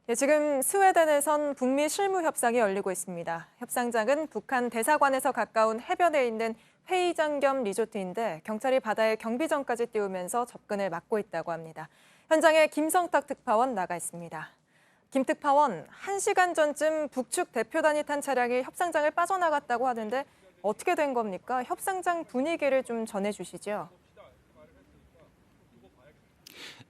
예, 지금 스웨덴에선 북미 실무 협상이 열리고 있습니다. 협상장은 북한 대사관에서 가까운 해변에 있는 회의장 겸 리조트인데 경찰이 바다에 경비정까지 띄우면서 접근을 막고 있다고 합니다. 현장에 김성탁 특파원 나가 있습니다. 김 특파원, 1시간 전쯤 북측 대표단이 탄 차량이 협상장을 빠져나갔다고 하는데 어떻게 된 겁니까? 협상장 분위기를 좀 전해주시죠.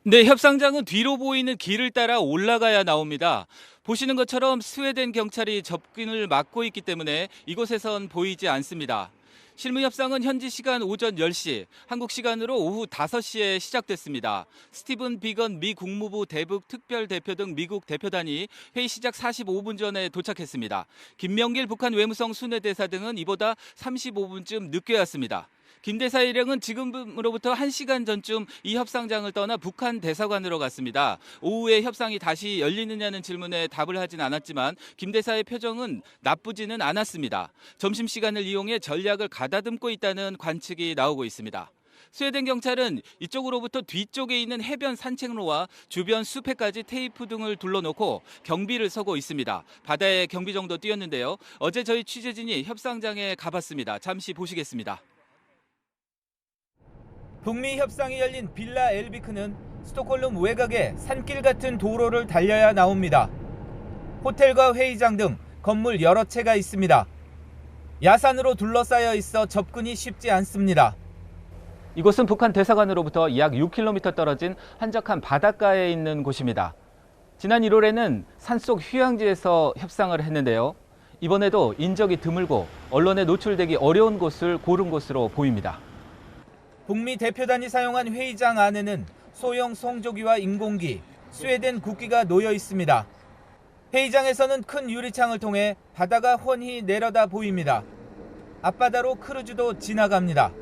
네, 협상장은 뒤로 보이는 길을 따라 올라가야 나옵니다. 보시는 것처럼 스웨덴 경찰이 접근을 막고 있기 때문에 이곳에선 보이지 않습니다. 실무협상은 현지 시간 오전 10시, 한국 시간으로 오후 5시에 시작됐습니다. 스티븐 비건 미 국무부 대북 특별대표 등 미국 대표단이 회의 시작 45분 전에 도착했습니다. 김명길 북한 외무성 순회대사 등은 이보다 35분쯤 늦게 왔습니다. 김 대사 일행은 지금으로부터 1시간 전쯤 이 협상장을 떠나 북한 대사관으로 갔습니다. 오후에 협상이 다시 열리느냐는 질문에 답을 하진 않았지만 김 대사의 표정은 나쁘지는 않았습니다. 점심시간을 이용해 전략을 가다듬고 있다는 관측이 나오고 있습니다. 스웨덴 경찰은 이쪽으로부터 뒤쪽에 있는 해변 산책로와 주변 숲에까지 테이프 등을 둘러놓고 경비를 서고 있습니다. 바다에 경비정도 띄었는데요. 어제 저희 취재진이 협상장에 가봤습니다. 잠시 보시겠습니다. 북미 협상이 열린 빌라 엘비크는 스톡홀름 외곽의 산길 같은 도로를 달려야 나옵니다. 호텔과 회의장 등 건물 여러 채가 있습니다. 야산으로 둘러싸여 있어 접근이 쉽지 않습니다. 이곳은 북한 대사관으로부터 약 6km 떨어진 한적한 바닷가에 있는 곳입니다. 지난 1월에는 산속 휴양지에서 협상을 했는데요. 이번에도 인적이 드물고 언론에 노출되기 어려운 곳을 고른 것으로 보입니다. 북미 대표단이 사용한 회의장 안에는 소형 송조기와 인공기, 스웨덴 국기가 놓여 있습니다. 회의장에서는 큰 유리창을 통해 바다가 훤히 내려다 보입니다. 앞바다로 크루즈도 지나갑니다.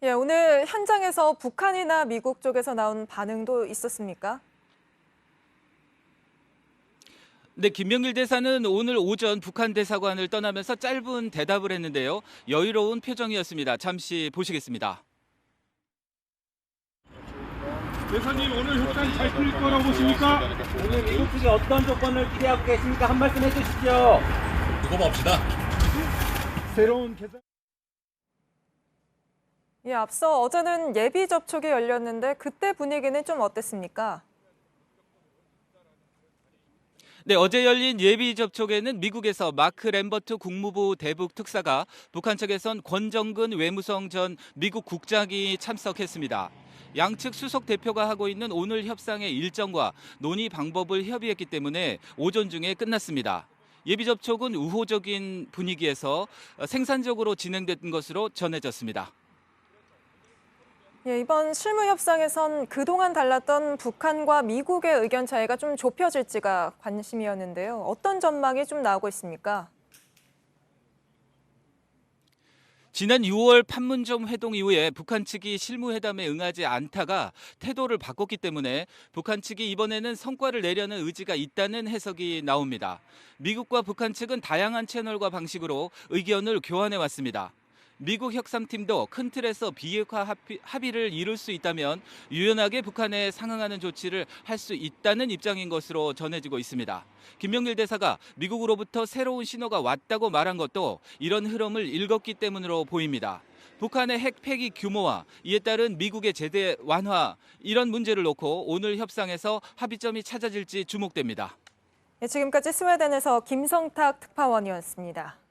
예, 오늘 현장에서 북한이나 미국 쪽에서 나온 반응도 있었습니까? 네, 김명길 대사는 오늘 오전 북한 대사관을 떠나면서 짧은 대답을 했는데요. 여유로운 표정이었습니다. 잠시 보시겠습니다. 대사님, 오늘 협상 잘 풀릴 거라고 보십니까? 오늘 미국 측이 어떤 조건을 기대하고 계십니까? 한 말씀 해주시죠. 두고 봅시다. 새로운 개장. 예, 앞서 어제는 예비 접촉이 열렸는데 그때 분위기는 좀 어땠습니까? 네, 어제 열린 예비 접촉에는 미국에서 마크 램버트 국무부 대북 특사가 북한 측에선 권정근 외무성 전 미국 국장이 참석했습니다. 양측 수석 대표가 하고 있는 오늘 협상의 일정과 논의 방법을 협의했기 때문에 오전 중에 끝났습니다. 예비 접촉은 우호적인 분위기에서 생산적으로 진행된 것으로 전해졌습니다. 예, 이번 실무 협상에선 그동안 달랐던 북한과 미국의 의견 차이가 좀 좁혀질지가 관심이었는데요. 어떤 전망이 좀 나오고 있습니까? 지난 6월 판문점 회동 이후에 북한 측이 실무회담에 응하지 않다가 태도를 바꿨기 때문에 북한 측이 이번에는 성과를 내려는 의지가 있다는 해석이 나옵니다. 미국과 북한 측은 다양한 채널과 방식으로 의견을 교환해 왔습니다. 미국 협상팀도 큰 틀에서 비핵화 합의를 이룰 수 있다면 유연하게 북한에 상응하는 조치를 할 수 있다는 입장인 것으로 전해지고 있습니다. 김명길 대사가 미국으로부터 새로운 신호가 왔다고 말한 것도 이런 흐름을 읽었기 때문으로 보입니다. 북한의 핵 폐기 규모와 이에 따른 미국의 제대 완화, 이런 문제를 놓고 오늘 협상에서 합의점이 찾아질지 주목됩니다. 예, 지금까지 스웨덴에서 김성탁 특파원이었습니다.